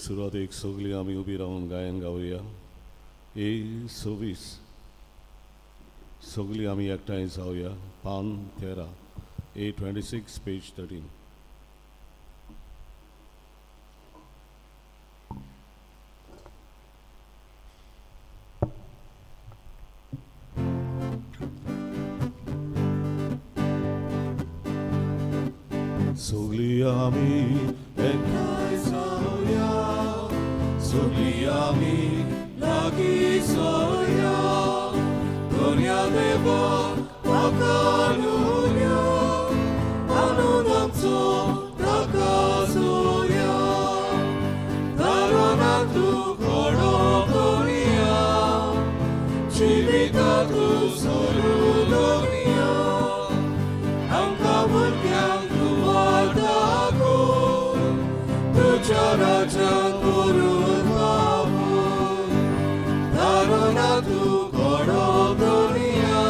सुरवातीक सगळीं आमी उबी रावन गायन गावया. ए 26 सगळीं आमी एकठांय जावया. पान 13 A26 पेज 13. सगळीं आमी एकठांय जावया. सगळीं आमी लागीं जावया. दोनया देवाक वाखाणुया. आनंदाचो प्रकाशुया. दारोनातूं घोडो करुया. जिवितांतूं सोडून दवरुया. आमकां भुरग्यांक तुझ्या राजान करून बाबू. दारोनातूं घोडो करुया.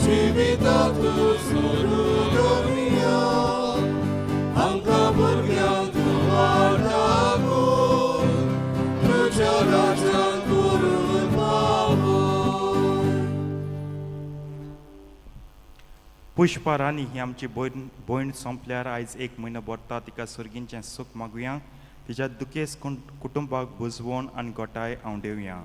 जिवितांतूं सोडून दवरुया. आमकां भुरग्यांक तुझ्या राजान करून बाबू. पुष्पा राणी ही आमची भयण सोंपल्यार आयज 1 म्हयनो भरता. तिका सर्गींचें सूख मागुया. तिच्या दुखेस कुटुंबाक बुजवण आनी गोठाय आंवडेवया.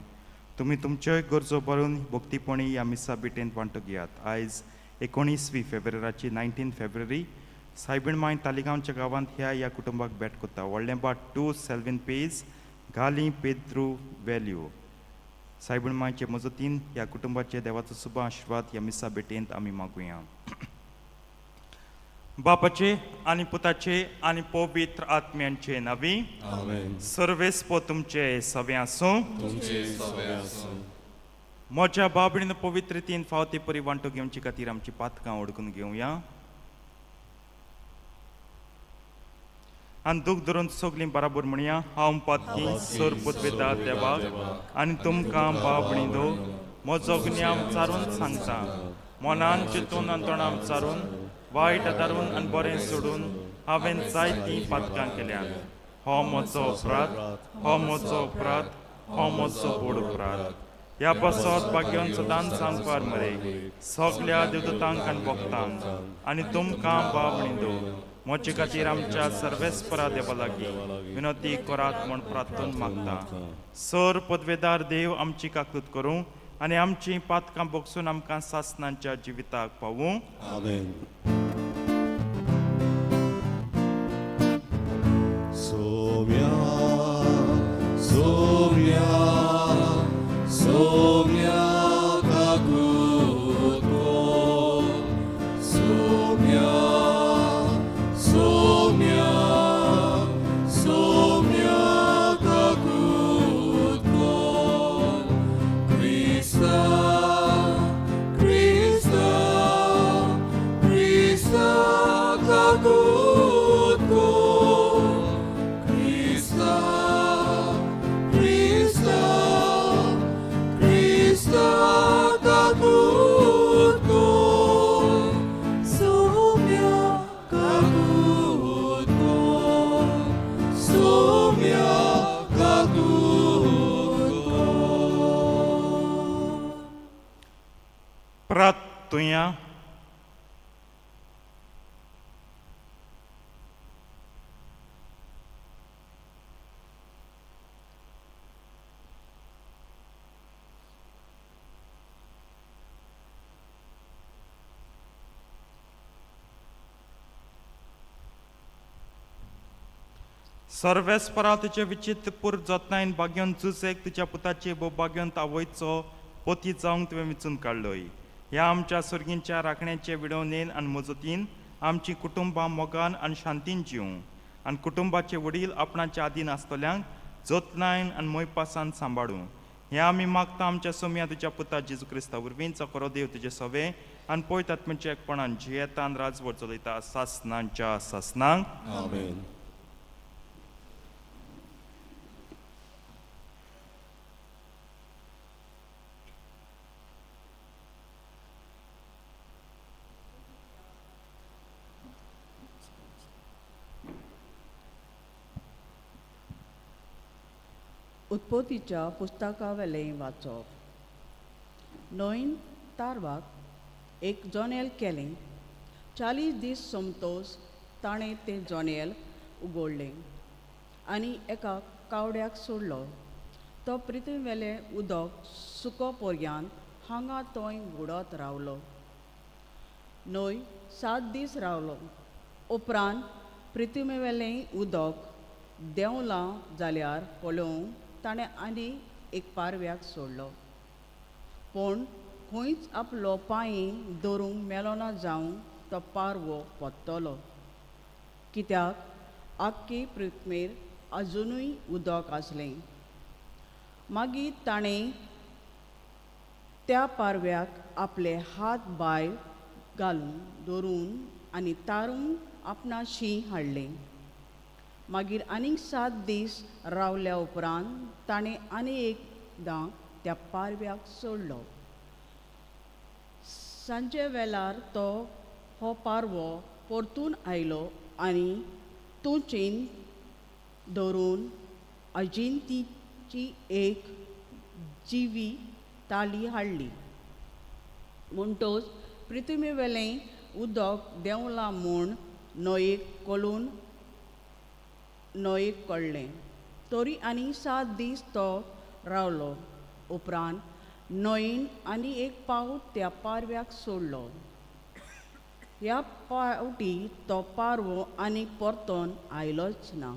तुमी तुमच्योय गरजो भरून भक्तीपणी ह्या मिसा भेटेंत वांटो घेयात. आयज 19 फेब्रुवारीची 19 फेब्रुवारी सायबीणमाय तालिगांवच्या गांवांत ह्या कुटुंबाक भेट कोत्ता. व्हडलें बाट 2 सेल्विन पेज घाली पेद्रू व्हॅल्यू. सायबीणमायचे मजतीन ह्या कुटुंबाचे देवाचो शुभ आशिर्वाद ह्या मिसा भेटेंत आमी मागुया. बापाचे आनी पुताचे आनी पवित्र आत्म्यांचे नावी. आमेन. सर्वेस्प तुमचे सवे आसूं. तुमचे सवे आसूं. म्हज्या बाबडीन पवित्र रितीन फावती परी वांटो घेवचे खातीर आमची पातकां ओडकून घेवया. आनी दूख धरून सगलीं बराबर म्हणया. हांव पातकी सोर पुतवेता देवाक आनी तुमकां बाबडींदो म्हजो गुन्यांव चारून सांगता. मनान चिंतून आनी तोंडान विचारून वायट आदारून आनी बरें सोडून हांवें जायतीं पातकां केल्यात. हो म्हजो अपराध. हो म्हजो अपराध. हो म्हजो व्हड अपराध. ह्या पासत भाग्योन सदांच सांगपार मरे सगल्या देवदूतांक आनी भक्तांक आनी तुमकां बाबडींदो म्हजे खातीर आमच्या सर्वेस्परा देवा लागीं विनंती करात म्हूण प्रार्थून मागता. सर पदवेदार देव आमची काकूत करूं आनी आमची पातकां भोगसून आमकां सासणांच्या जिविताक पावूं. आमेन. सोम्या सोम्या सोम्या काकूतो. सोम्या सोम्या सोम्या काकूतो. क्रिस्ता क्रिस्ता क्रिस्ता काकूतो. क्रिस्ता क्रिस्ता क्रिस्ता काकूतो. सोम्या काकूतो. सोम्या काकूतो. प्रार्थुया. सर्वेस्परा तुजे विचित्रपूर जतनायन बाग्योन जुजेक तुज्या पुताचे बाग्योन आवयचो पोती जावंक तुवें विचून काडलोय. ह्या आमच्या सर्गींच्या राखण्याचे विडोवणेन आनी मजतीन आमची कुटुंबां मोगान आनी शांतीन जिवूं आनी कुटुंबाचे वडील आपणाच्या आदीन आसतल्यांक जतनायन आनी मोयपासान सांबाळूं. हें आमी मागता आमच्या सोम्या तुज्या पुता जेजू क्रिस्ता वरवीं चकोरो देव तुजे सवे आनी पळयत आत्म्याच्या एकपणान जियेतान राजवट चलयता सासणांच्या सासणांक. आमेन. उत्पत्तीच्या पुस्तकावेलें वाचप. नोईन तारवाक एक जनेल केलें. 40 दीस सोमतोच ताणें तें जनेल उगडलें आनी एका कावड्याक सोडलो. तो पृथ्वीवेलें उदक सुको पर्यंत हांगा थंय बुडत रावलो. नोय 7 दीस रावलो. उपरांत पृथ्वीवेलें उदक देंवलां जाल्यार पळोवंक ताणें आनी एक पारव्याक सोडलो. पूण खंयच आपलो पांय दवरूंक मेलोना जावं तो पारवो पडटलो, कित्याक आख्खी पृथ्वीर अजुनूय उदक आसलें. मागीर ताणें त्या पारव्याक आपले हात भायर घालून दवरून आनी तारून आपणाशी हाडलें. मागीर आनीक 7 दीस रावल्या उपरांत ताणें आनी एकदां त्या पारव्याक सोडलो. सांजे वेळार तो हो पारवो परतून आयलो आनी तुचेन दवरून अजिंतीची एक जिवी ताली हाडली. म्हणटच पृथ्वीवेलें उदक देंवलां म्हूण न्हंयेक कळ्ळें. तरी आनी 7 दीस तो रावलो. उपरांत न्हंयेन आनी एक पावट त्या पारव्याक सोडलो. ह्या पावटी तो पारवो आनी परतोन आयलोच ना.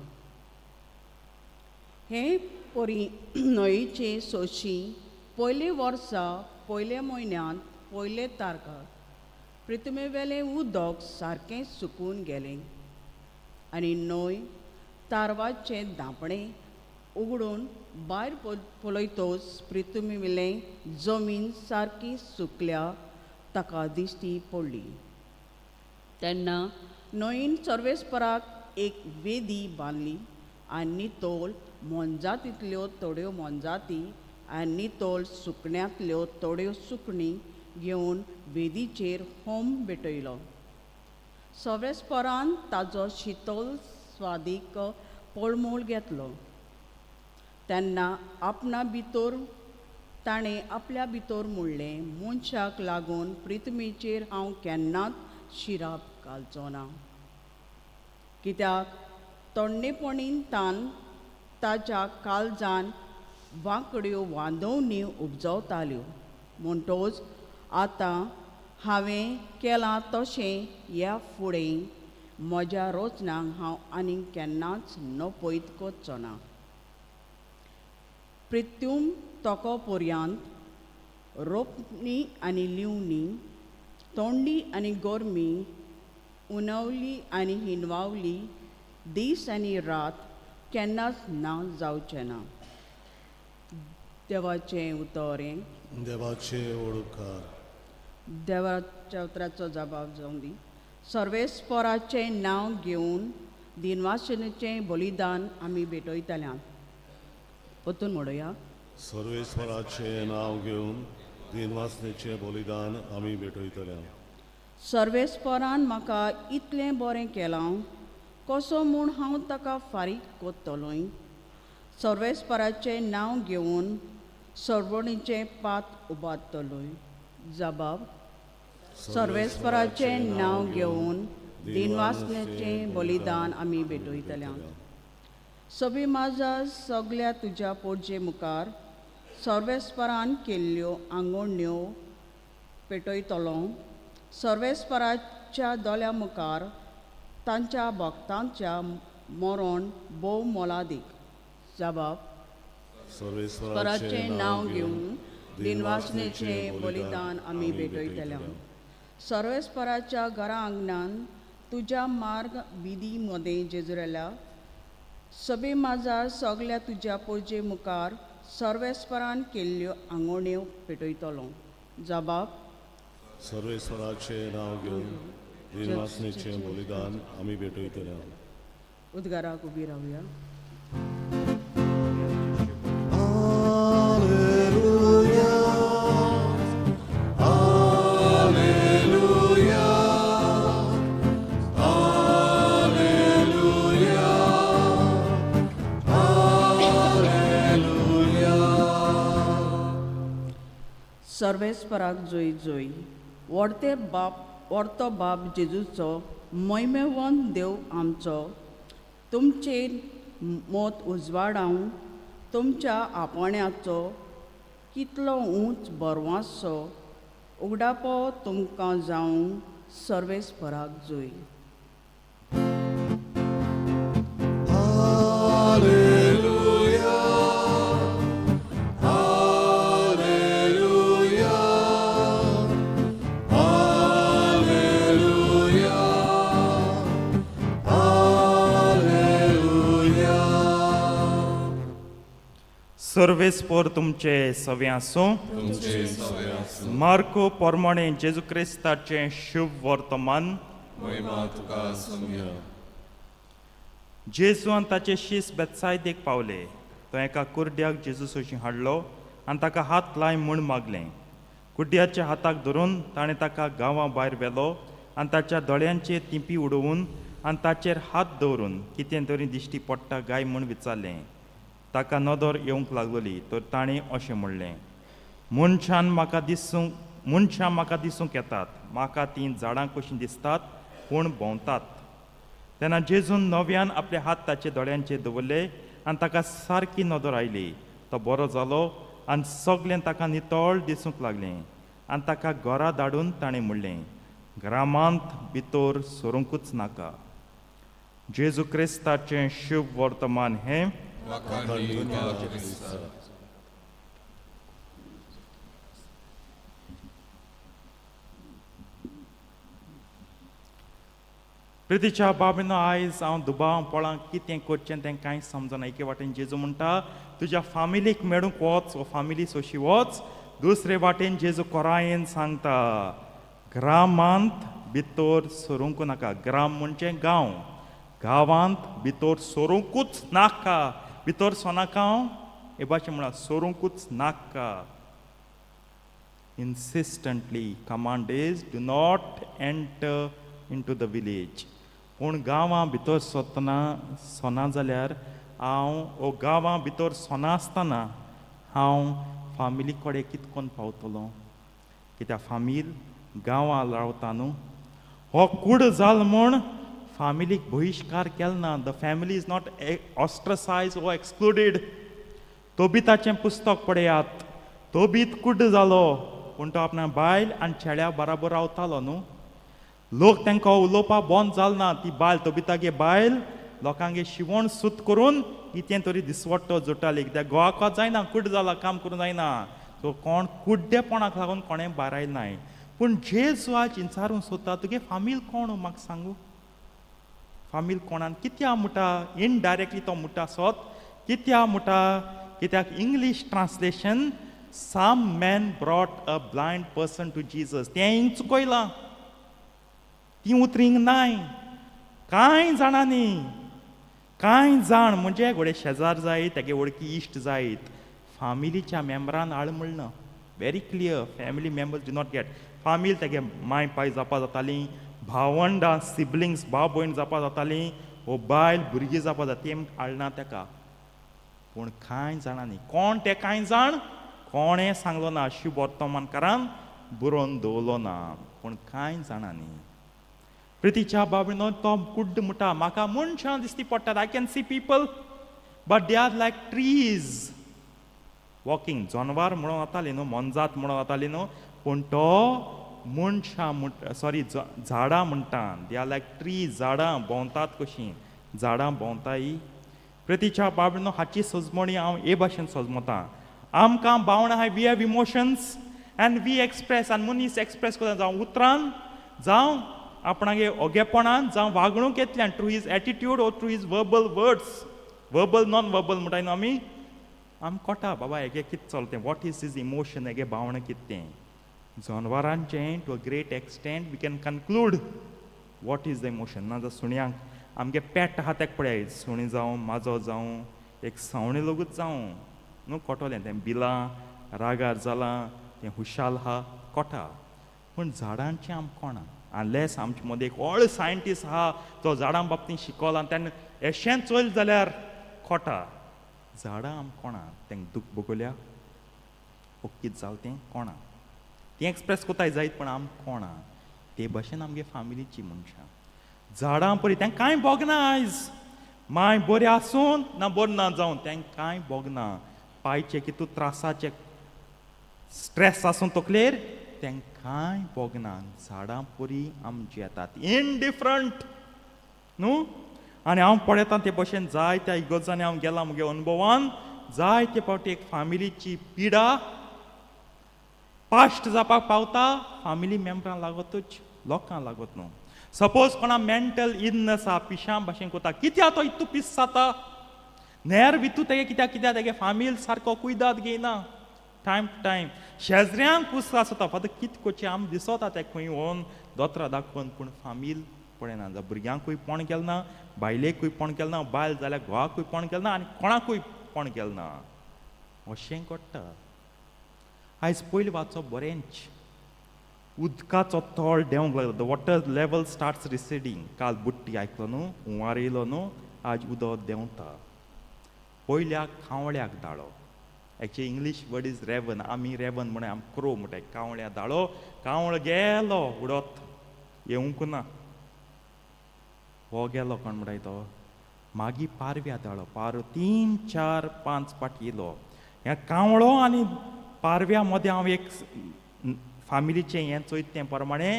हे परी न्हंयेचे सोशी पयले वर्सा पयल्या म्हयन्यांत पयले तारखार पृथ्वीवेलें उदक सारकें सुकून गेलें आनी न्हंय तारवाचें धांपणें उगडून भायर पळयतच पृथ्वीवेलें जमीन सारकी सुकल्या ताका दिश्टी पडली. तेन्ना न्हंयेन सर्वेस्पराक एक वेदी बांदली आनी तोल मोनजातींतल्यो थोड्यो मोनजाती आनी तोल सुकण्यांतल्यो थोड्यो सुकणीं घेवन वेदीचेर होम पेटयलो. सर्वेस्परान ताजो शितल स्वादीक पळमूल घेतलो. तेन्ना ताणें आपल्या भितर म्हणलें, मनशाक लागून पृथ्वीचेर हांव केन्नाच शिराप घालचो ना, कित्याक तोंडणेपणीन ताच्या काळजान वांकड्यो वांदोवणी उपजवताल्यो. म्हणटच आतां हांवें केलां तशें ह्या फुडें म्हज्या रोजनाक हांव आनीक केन्नाच नपयत करचो ना. पृथ्वीम तोको पर्यंत रोपणी आनी लिवणी, थंडी आनी गरमी, उनावली आनी हिनवावली, दीस आनी रात केन्नाच ना जावचें ना. देवाचें उतोरें. देवाचे ओळखार. देवाच्या उतराचो जबाब जावन दी. सर्वेस्पराचें नांव घेवन दिनवासनेचें बलिदान आमी भेटयतल्यांत. परतून म्हणुया. सर्वेस्वराचे नाव घेवन दिनवासनेचे बलिदान आमी भेटयतल्या. सर्वेस्परान म्हाका इतलें बरें केलां, कसो म्हूण हांव ताका फारीक करतलोय. सर्वेस्पराचें नांव घेवन सर्वणीचें पात उबारतलोय. जबाब. सर्वेस्पराचें नांव घेवन दिनवासनेचें बलिदान आमी भेटयतल्या. सभी माझा सगल्या तुज्या पोरजे मुखार सर्वेस्परान केल्ल्यो आंगोण्यो पेटयतलो. सर्वेस्पराच्या दोल्या मुखार तांच्या भक्तांच्या मरण भोव मोलादीक. जबाब. सर्वेस्पराचें नांव घेवन दिनवासनेचें बलिदान आमी भेटयतल्या. सर्वेस्पराच्या घरा आंगणान तुज्या मार्ग विधी मदें जेजुरल्या. सभी माझा सगल्या तुज्या पोरजे मुखार सर्वेस्परान केल्ल्यो आंगोण्यो पेटयतलो. जबाब. सर्वेस्वराचे नाव घेवन दिनवासनेचे बलिदान आमी भेटयतल्या. उद्गाराक उबी रावया. Alleluia. सर्वेस्पराक जोय जोय. व्हरतो बाब जेजूचो मोयमेवंत देव आमचो, तुमचेर मोत उजवाडाव तुमच्या आपोण्याचो कितलो उंच बरवासो उगडापो तुमकां जावं सर्वेस्पराक जोय. सर्वेस्पर तुमचे सवे आसूं. मार्को पोरमोणे जेजू क्रिस्ताचे शुभ वर्तमान. जेजून ताचे शीस बेतसायदेक पावले. तो एका कुर्ड्याक जेजू सोशी हाडलो आनी ताका हात लाय म्हूण मागलें. कुड्याच्या हाताक धरून ताणें ताका गांवा भायर व्हेलो आनी ताच्या दोळ्यांचेर तिंपी उडोवन आनी ताचेर हात दवरून कितें तरी दिश्टी पडटा गाय म्हूण विचारलें. ताका नदर येवंक लागलोली तर ताणें अशें म्हणलें, मनशां म्हाका दिसूंक येतात, म्हाका तीं झाडां कशीं दिसतात पूण भोंवतात. तेन्ना जेजून नव्यान आपले हात ताचे दोळ्यांचेर दवरले आनी ताका सारकी नदर आयली. तो बरो जालो आनी सगळें ताका नितळ दिसूंक लागलें. आनी ताका घरा धाडून ताणें म्हणलें, ग्रामांत भितर सरूंकूच नाका. जेजू क्रिस्ताचें शुभ वर्तमान हें. प्रितीच्या बाबीनो आयज हांव दुबाव पळांक कितें करचें तें कांय समजना. एके वाटेन जेजू म्हणटा तुज्या फामिलीक मेळूंक वच वो फामिली सोशी वच. दुसरे वाटेन जेजू कोरायेन सांगता ग्रामांत भितर सरूंक नाका. ग्राम म्हणजे गांव. गांवांत भितर सरूंकूच नाका. भितर सोनाका हे भाशेन म्हणा सरूंकूच नाका. Insistently command is do not enter into the village. पूण गांवां भितर सोना जाल्यार हांव गांवां भितर सोना आसतना हांव फामिली कडेन कितकोन पावतलो. कित्याक फामील गांवां रावता न्हू. हो कूड जाल म्हूण फामिलीक बहिश्कार केलो ना. द फॅमिली इज नॉट ऑस्ट्रसायज वा एक्सक्लुडेड. तोबिताचें पुस्तक पळयात. तोबीत कुड्ड जालो पूण तो आपणा बायल आनी चेड्या बराबर रावतालो न्हू. लोक तांकां उलोवपाक बंद जालो ना. ती बायल तोबितागे बायल लोकांगे शिवण सूत करून कितें तरी दिसवट्टो जोडटाली. कित्याक घोवाक जायना कुड्ड जाला काम करूं जायना. सो कोण कुड्डेपणाक लागून कोणें भायर आयनाय. पूण जेजू आज विचारूंक सोदता तुगे फामील कोण म्हाका सांगू. फामील कोणान कित्या मुटा. इनडायरेक्टली तो मुटा सोत कित्या मुटा. कित्याक English translation some man brought a blind person to Jesus. तें चुकयलां. ती उतरींग नाय. कांय जाणांनी कांय जाण म्हणजे घोडे शेजार जायत तेगे वळखी इश्ट जायत फामिलीच्या मेंबरान हाड म्हणना. Very clear. Family members do not get. फामील तेगे माय पाय जावपा जातालीं. भावंडा सिबलिंग्स भाव भयण जावपा जातालीं. वो बायल भुरगीं जावपा जाता तें हाडना तेका. पूण कांय जाणांनी कोण ते कांय जाण कोणें सांगलो ना. शुभ वर्तमानकारान बरोवन दवरलो ना. पूण कांय जाणांनी. प्रितीच्या बाबीनो तो कुड्ड मुटा. म्हाका मनशां दिश्टी पडटात. I can see people but they are like trees walking. जनवार म्हणून वतालीं न्हू. मनजात म्हणून वतालीं न्हू. पूण तो मनशां झाडां म्हणटा. They are like trees. झाडां भोंवतात कशीं. झाडां भोंवताय. प्रितीच्या बाबीनो हाची सजमणी हांव हे भाशेन सजमतां. आमकां भावना आहाय. We have emotions and we express. आनी मनीस एक्सप्रेस करता जावं उतरान जावं आपणागे ओगेपणान जावं वागणुकेंतल्यान थ्रू हीज एटिट्यूड और through his verbal words. Verbal non verbal म्हणटाय न्हू आमी. आमी कोटा बाबा हेगे कितें चलतें. What is his emotion. हेगे भावना कितें तें. जनवरांचें to a great extent we can conclude what is the emotion. नाजाल्यार सुण्यांक आमगे पेट आहा तेका पळय. सुणी जावं माजो जावं एक सवणे लोगूच जावं न्हू कोटोलें तें बिलां रागार जालां तें हुशाल आहा कोटा. पूण झाडांचें आम कोणा. अनलेस आमचे मदीं एक व्हड सायंटिस्ट आहा तो झाडां बाबतींत शिकला आनी तेन्ना अशें चोयल जाल्यार खोटा. झाडां आम कोणा. तेंक दूख भोगोल्या कितें जालें तें कोणा. ती एक्सप्रेस कोताय जायत पण आम कोणा ते भाशेन आमगे फॅमिलीची मनशां झाडां पळय तें कांय बोगना आयज माय बरें आसून ना बरें ना जावन तें कांय बोगना पांयचे कितू त्रासाचे स्ट्रेस आसून तकलेर तें कांय बोगना झाडां परी आमची येतात इनडिफरंट न्हू आनी हांव पळयतां ते भशेन जायत्या इगर्जांनी हांव गेलां म्हगे अनुभवान जायते फावटी एक फॅमिलीची पिडा पास्ट जावपाक पावता फॅमिली मेंबरां लागतूच लोकांक लागत न्हू सपोज कोणा मेंटल इलनस आहा पिशां भाशेन कोता कित्याक तो इतू पीस जाता नेर भितू तेगे कित्याक कित्याक तेगे फॅमिली सारको कुयदाद घेयना टायम टू टायम शेजऱ्यांक कुस आसता फक्त कित कोची आम दिसता ते खंय व्हरून दोतोरां दाखोवन पूण फामील पळयना जावं भुरग्यांकूय पण केलें ना बायलेकूय पण केलें ना बायल जाल्यार घोवाकूय पण केलें ना आनी कोणाकूय पण केलें ना अशें घडटा आयज पयलीं वाचप बरेंच उदकाचो तोळ देंवंक लागलो द वॉटर लेवल स्टार्ट्स रिसिडींग काल बुट्टी आयकलो न्हू हुंवार येयलो न्हू आज उदक देंवता पयल्याक कावळ्याक दाळो actually English word is raven आमी रेवन म्हण आमी क्रो म्हणटाय कावळ्या दाळो कावळो गेलो उडत येवंक ना हो गेलो कोण म्हणटाय तो मागीर पारव्या दाळो पारो 3, 4, 5 पाटी येयलो ह्या कावळो आनी पारव्या मदें हांव एक फॅमिलीचें हें चोयत ते प्रमाणे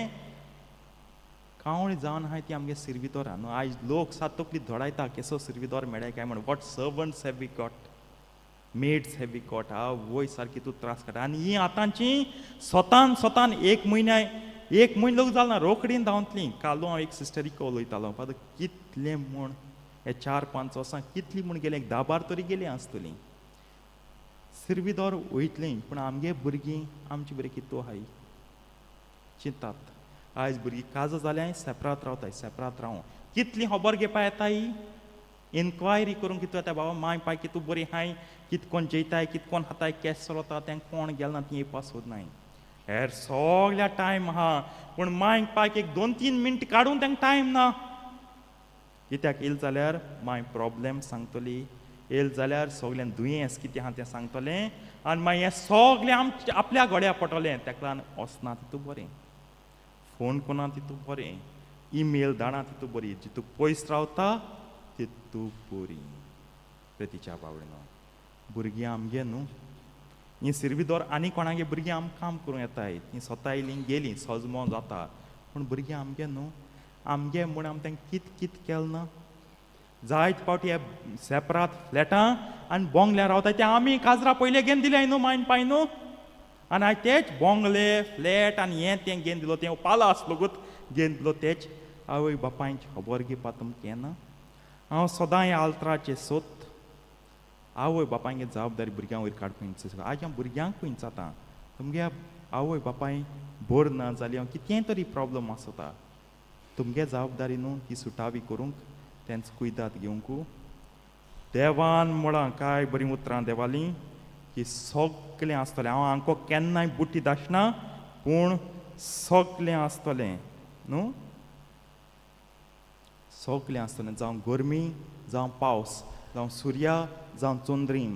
कावळी जावन आहाय ती आमगे सिरविदोर न्हू आयज लोक सात तकली धोडायता केसो सिरविदोर मेळ्ळाय काय म्हण what servants have we got maids have we got वय सारकी तूं त्रास काडटा आनी ही आतांची स्वतान एक म्हयनो लोक जाल ना रोखडीन धांवतलीं कालो हांव एक सिस्टरीक उलयतालो पाद कितलें म्हूण हे 4-5 वर्सां कितलीं म्हूण गेले 10-12 तरी गेलीं आसतलीं सिरविदोर वयतलीं पूण आमगे भुरगीं आमची बरें कितू आहाय चिंतात आयज भुरगीं काजो जाल्यार सेपरात रावताय सेपरात रावूं कितलीं खबर घेवपा येताय इन्क्वायरी करूंक कितें येता बाबा माय पाय कितू बरी आहाय कितकोन जेयताय कितकोन खाताय केस चलता तें कोण गेलें ना ती येवपा सोदनाय हेर सगळ्या टायम आहा पूण मांयक पायक एक 2-3 मिनट काडून तांकां टायम ना कित्याक येयले जाल्यार माय प्रॉब्लेम सांगतली येयले जाल्यार सगळ्यांक दुयेंस कितें आहा तें सांगतलें आनी मागीर हें सगळें आपल्या घोड्या पडटलें तेका लागून वचना तितू बरें फोन कोना तितू बरें ईमेल धाडा तितू बरी जितू पयस रावता तितू बरी प्रितीच्या बावडीनो भुरगीं आमगे न्हू ही सिरविदोर आनी कोणागे भुरगीं आमकां काम करूं येताय हीं स्वता येयलीं गेलीं सजमो जाता पूण भुरगीं आमगे न्हू आमगे म्हूण आमी तांकां कित केलें ना जायत फावटी हे सेपरात फ्लॅटां आनी बोंगल्यार रावताय ते आमी काजरां पयले घेवन दिल्याय न्हू मायन पाय न्हू आनी आयज तेच बोंगले फ्लॅट आनी हें तें घेवन दिलो तें पालो आसलोगूत घेवन दिलो तेच आवय बापायची खबर घेवपा तुमकां येना हांव सदां हे आल्तराचे सोद आवय बापायगे जबाबदारी भुरग्यां वयर काडपाची आज हांव भुरग्यांकूय जाता तुमगे आवय बापाय बोर ना जाली हांव कितेंय तरी प्रॉब्लम आसता तुमगे जबाबदारी न्हू ती सुटावी करूंक तेंच कुयदाद घेवंक देवान म्हळां काय बरीं उतरां देवालीं की सगलें आसतलें हांव हांको केन्नाय बुटी दाशना पूण सगलें आसतलें न्हू सगलें आसतलें जावं गरमी जावं पावस जावं सुर्या जावं चोंद्रीम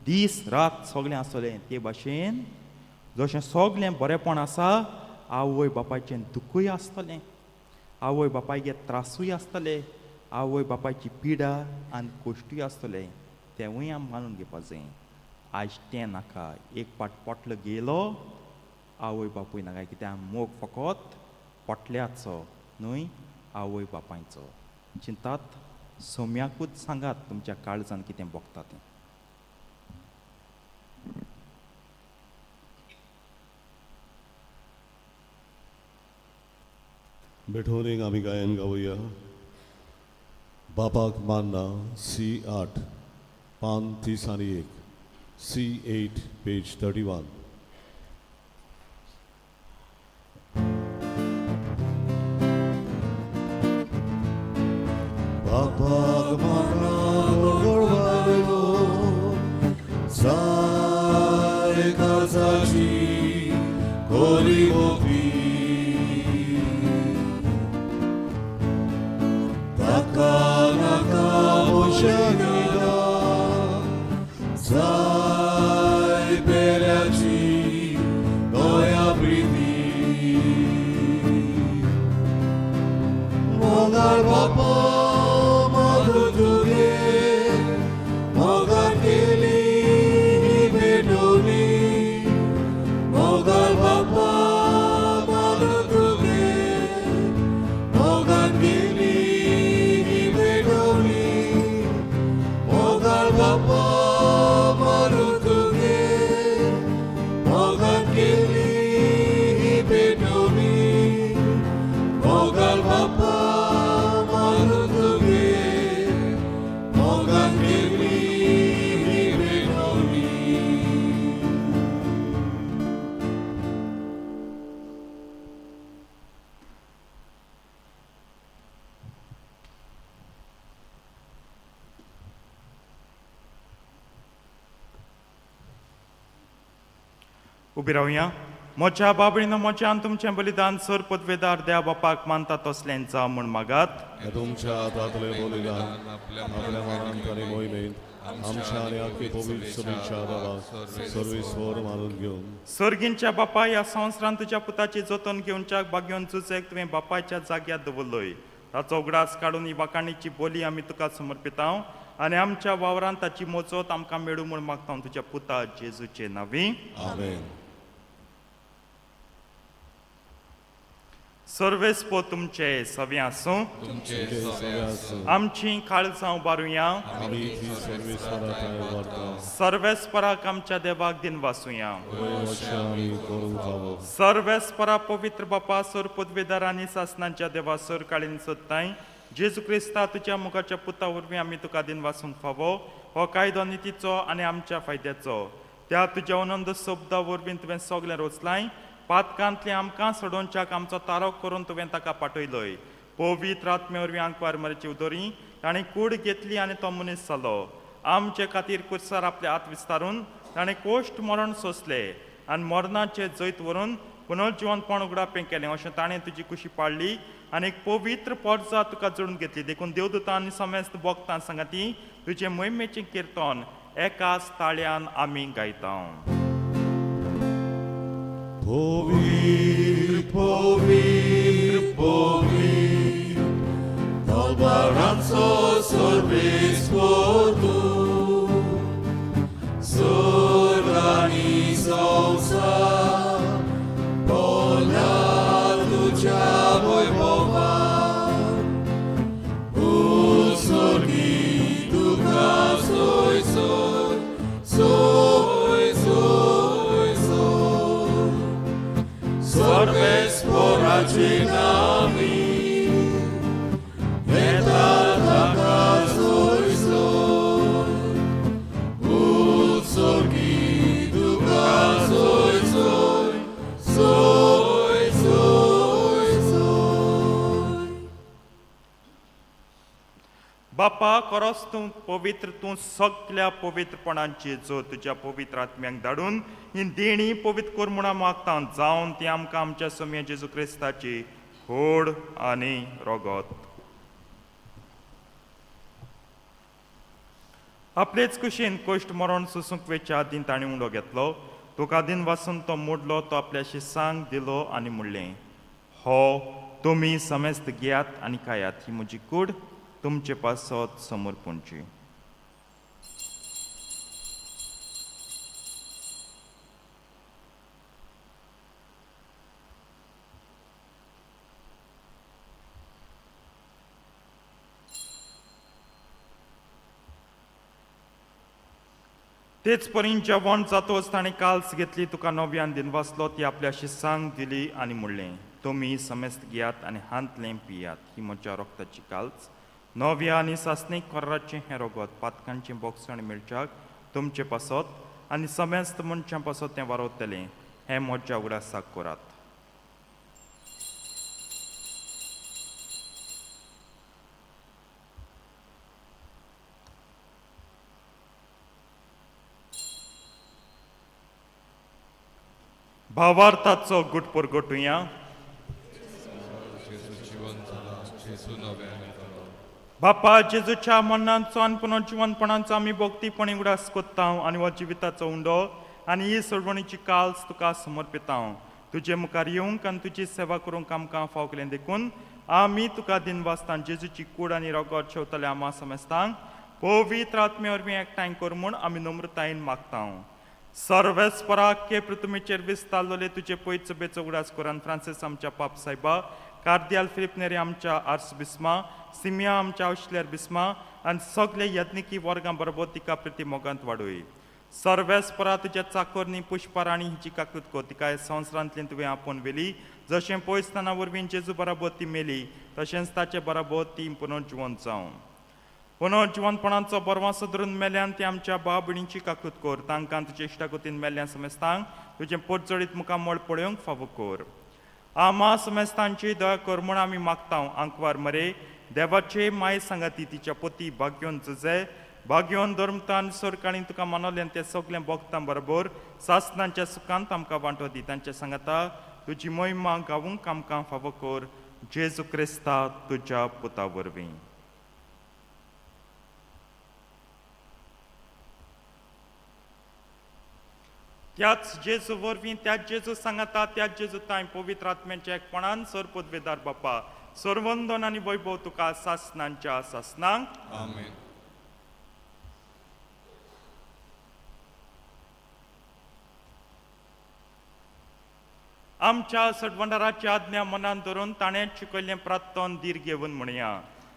दीस रात सगलें आसतलें ते भाशेन जशें सगलें बरेंपण आसा आवय बापायचें दुखूय आसतलें आवय बापायगे त्रासूय आसतले आवय बापायची पिडा आनी कोश्टूय आसतले तेवूय आमी मानून घेवपा जाय आयज तें नाका एक पाट पोटलो गेलो आवय बापूय नाका कित्याक मोग फकत पोटल्याचो न्हय आवय बापायचो चिंतात सोम्याकूच सांगात तुमच्या काळजान कितें भोगता तें बेठोनीक आमी गायन गावुया बापाक मानना C8 पान 31 C8 पेज 31 बापाक मानना गोडवालो जाय काजाची कोरी मोती Naka Moshenida Zai Peraci Noia Briti उबी रावया. म्हज्या बाबळीनो म्हज्यान तुमचें बलिदान सर पदवेदार देवा बापाक मानता तसल्यांचा म्हण मागात. हे तुमच्या हातातले बलिदान आपल्या मनांत आणि मोहिमेंत आमच्या आणि आखी पवित्र सभेच्या देवाक सर्वेस्वर मानून घेऊन सर्गींच्या बापा ह्या संवसारान तुज्या पुताची जतन घेवनच्या बागेवन चुचेक तुवें बापायच्या जाग्यार दवरलोय. ताचो उगडास काडून ही वाकाणीची बोली आमी तुका समर्पिता आनी आमच्या वावरांत ताची मोजत आमकां मेळू म्हूण मागता तुज्या पुता जेजूचे नांवी. आमेन. सर्वेस्पो तुमचे सव्या आसूं. आमची काळजां उबारुया. आमी ती सर्वेस्वराक वार्ता सर्वेस्पराक आमच्या देवाक दिन वासुया. आमी करूंक फावो. सर्वेस्परा पवित्र बापा सर पदवेदार आनी सासणांच्या देवा सर काळीन सोदताय जेजू क्रिस्ता तुज्या मुखाच्या पुता वरवीं आमी तुका दिन वासूंक फावो. हो कायदो नितीचो आनी आमच्या फायद्याचो. त्या तुज्या अनंद शब्दा वरवीं तुवें सगलें रोचलाय. पातकांतले आमकां सोडोवच्याक आमचो तारो करून तुवें ताका पाठयलोय. पवित्र आत्मे वरवीं आंकवार मरेची उदोरी ताणें कूड घेतली आनी तो मनीस जालो. आमचे खातीर कुर्सार आपले हात विस्तारून ताणें कोश्ट मरण सोंसले आनी मरणाचे जैत व्हरून पुनर्जिवनपण उगडापें केलें अशें ताणें तुजी कुशी पाळली आनी एक पवित्र पर्जा तुका जोडून घेतली. देखून देवदूतां आनी समेस्त भक्तां सांगाती तुजे मोहिमेचें किर्तन एकाच ताळ्यान आमी गायता. Povir, povir, povir, Tobaranzo sorbesko tu, Sorani sonsa, Pola tuja boj mowa, Usorgi duka soj soj, soj soj soj, Sorbes poracinami, eta taka soj soj, Usorgi duka soj soj, soj soj soj. बापा खरोच तूं सगळ्या पवित्रपणांची जो तुज्या पवित्र आत्म्याक धाडून ही देणी पवित्र कर म्हणून मागता जावन ती आमकां आमच्या समेत जेजू क्रिस्ताची होड आनी रगत. आपलेच कुशीन कोश्ट मरण सोसूंक वेच्या आदीं ताणें उंडो घेतलो. तुका दिन वासून तो मोडलो. तो आपल्या शिसांक दिलो आनी म्हणलें, हो तुमी समेस्त घेयात आनी खायात. ही म्हजी कूड तुमचे पासत समोर पोंची. तेच परीन जेवण जातोच ताणें काल्स घेतली. तुका नव्यान दिन वाचलो. ती आपल्या शिसांक दिली आनी म्हणलें, तुमी समेस्त घेयात आनी हांतलें पियात. ही म्हज्या रोगताची काल्स नव्या आनी सासणीक कोर्राचें हें रगत पातकांचें बोगसण मेळच्याक तुमचे पासत आनी समेस्त मनशां पासत तें वारवतलें. हें म्हज्या उगडासाक करात. भावार्थाचो गुट परगटुया. बापा जेजूच्या मरणाचो आनी पुनर्जिवनपणाचो आमी भक्तीपणी उगडास कोत्ता आनी हो जिविताचो उंडो आनी ही सोडवणीची काल्स तुका समर्पिता. तुजे मुखार येवंक आनी तुजी सेवा करूंक आमकां फाव केलें देखून आमी तुका दिन वाचता. जेजूची कूड आनी रगत शेवतले आमा समेस्तांक पवित्र आत्मे वरवीं एकठांय कर म्हूण आमी नम्रतायेन मागता. सर्वेस्पराके पृथ्वीचेर विस्तारलोले तुजे पयत सभेचो उगडास कोरान फ्रांसीस आमच्या पाप सायबा, कार्दियाल फिलिप नेरी आमच्या आर्स बिस्मा, सिमिया आमच्या औशलेर बिस्मा आनी सगळे यत्निकी वर्गां बरोबर तिका प्रती मोगांत वाडोय. सर्वेस्परा तुज्या चाकोरनी पुष्पाराणी हिची काकूत को. तिका ह्या संवसारांतली तुवें आपोवन वेली. जशें पयसताना वरवीं जेजू बराबर ती मेली तशेंच ताचे बराबर ती पुनर्जिवन जावं. पुनर्जिवनपणाचो बरवासो धरून मेल्यान ती आमच्या भाव भयणीची काकूत कोर. तांकां तुजे इश्टागतीन मेल्ल्यान समेस्तांक तुजें पोटजडीत मुखार मोळ पळोवंक फावो कोर. आमा समेस्तांची दया कर म्हूण आमी मागता. आंकवार मरे देवाचे माय सांगाती तिच्या पोती भाग्योन झुजे भाग्यवन धर्मतान सरकाळी तुका मनवलें ते सगळे भक्तां बरोबर सासनांच्या सुखांत आमकां वांटो दी तांच्या सांगाता तुजी महिमा गावूंक आमकां फावो कर जेजू क्रिस्ता तुज्या पुता वरवीं. त्याच जेजू वरवीं त्याच जेजू सांगाता त्याच जेजू तांय पवित्र आत्म्याच्या एकपणान सरपद वेदार बापा सर्वंदन आनी वैभव तुका सासनांच्या सासनांक आमेन. आमच्या सडवंडाराची आज्ञा मनान धरून ताणें शिकयल्लें प्रार्थन धीर घेवन म्हणया.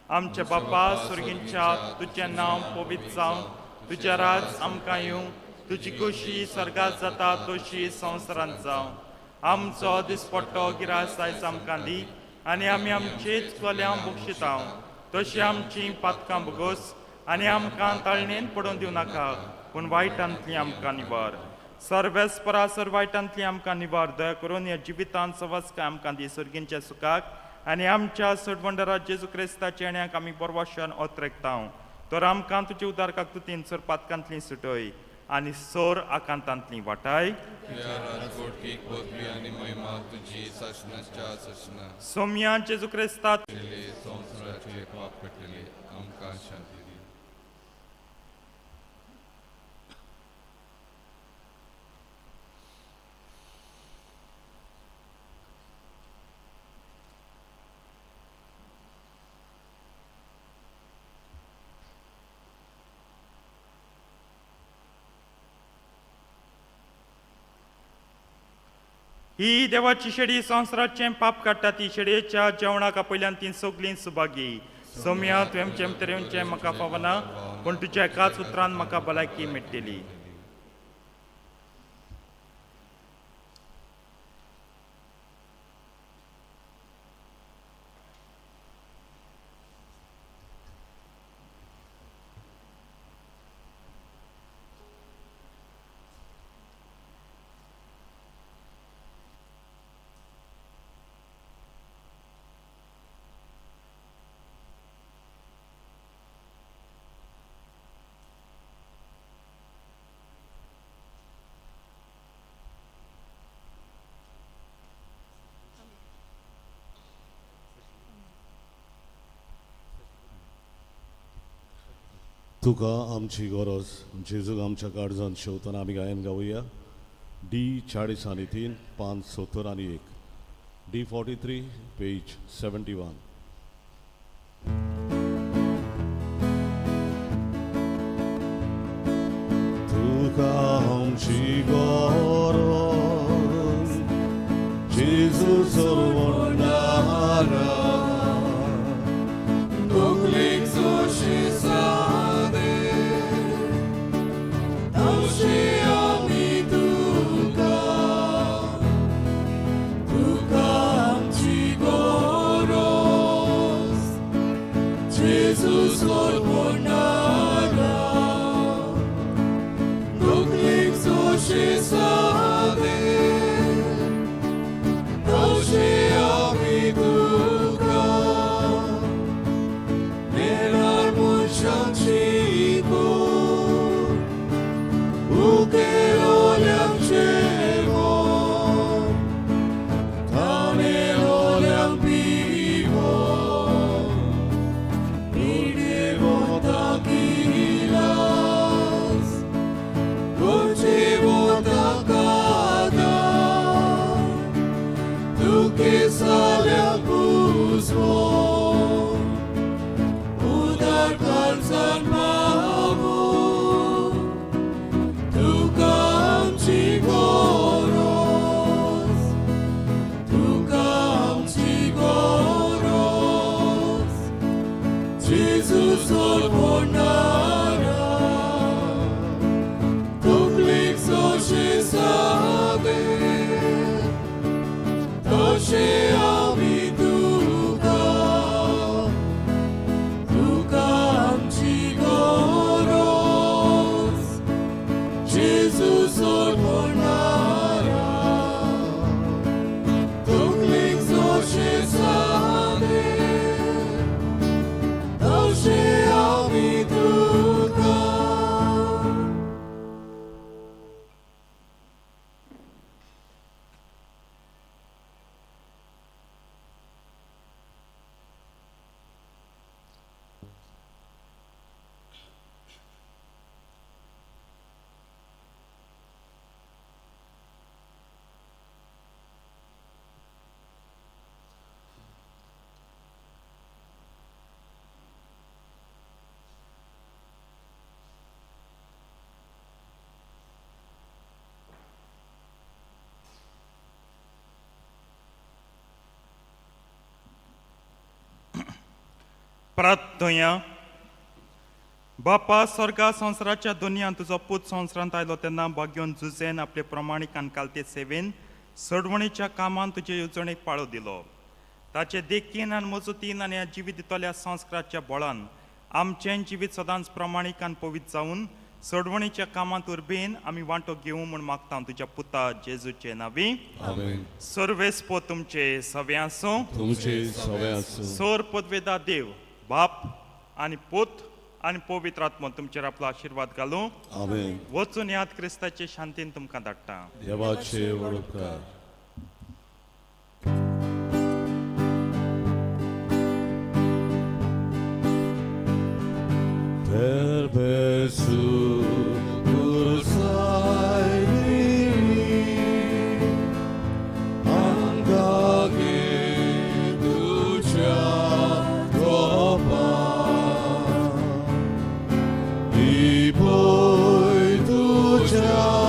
आमच्या बापा सुर्गींच्या तुजें नांव पवित्र जावं, तुजें राज आमकां येवं, तुजी खोशी सर्गात जाता तशी संवसारांत जावं. आमचो दिसपट्टो गिरास आयज आमकां दी आनी आमी आमचीच कोल्यां बक्षिता तशी आमची पातकां बगोस आनी आमकां ताळणेन पडोवन दिवं नाका पूण वायटांतली आमकां निवार. सर्वेस परासर वायटांतली आमकां निवार दया करून ह्या जिवितांत सवस्काय आमकां दी सर्गींच्या सुखाक आनी आमच्या सडवंडरा जेजू क्रिस्ताच्या येण्याक आमी परवाशान ओतरेकता. तर आमकां तुजे उदारकाक तुतीन सर पातकांतली सुटय आनी सोर आकांतांतली वाटाय. राजकोटकीक पदवी आनी महिमा तुजी सासनाच्या सासना. सोम्या जेजू क्रिस्ता संवसाराचे पाप पेटलेले आमकां शांती दी. ही देवाची शेडी संवसाराचें पाप काडटा ती शेडयेच्या जेवणाका पयल्यान ती सगळीं सुभागी. सोम्या तुवें तेरेवचें म्हाका फावना पूण तुज्या एकाच उतरान म्हाका भलायकी मेळटली. तुका आमची गरज जेजूक आमच्या काळजांत शेवतना आमी गायन गावया. D40 570 D43 page 71. तुका आमची गरज जेजू सर्वनारा Doklik zoshi sade, doshi ami tuka amchi goros, Jesus Lordonara. Doklik zoshi sade, doshi ami tuka. Jesus Lordonara, Doklik zoshi sade, doshi ami tuka amchi goros, Jesus Lordonara, Doklik zoshi sade, doshi ami tuka प्रार्थया बापा स्वर्गा संवसाराच्या दुनियात तुजो पूत संवसारांत आयलो तेन्ना बागेवन झुजेन आपले प्रमाणीक आनी कालते सेवेन सडवणीच्या कामान तुजे येवजणेक पाळो दिलो. ताचे देखीन आनी मजतीन आनी जिवीत दितल्या संस्काराच्या बळान आमचें जिवीत सदांच प्रमाणीक आनी पवित्र जावन सडवणीच्या कामांत उर्बेन आमी वांटो घेवं म्हूण मागता तुज्या पुता जेजूचे नांवी. आमेन. सर्वेस्पो तुमचे सवे आसूं. तुमचे सवे आसूं. सोर पदवेदा देव बाप आनी पूत आनी पवित्र आत्मा तुमचेर आपलो आशिर्वाद घालूं. आमेन. वचून याद क्रिस्ताचे शांतीन तुमकां धाडटा. देवाचे वळखकार. Per Gesù kursai diri angage tuja topa i poi tuja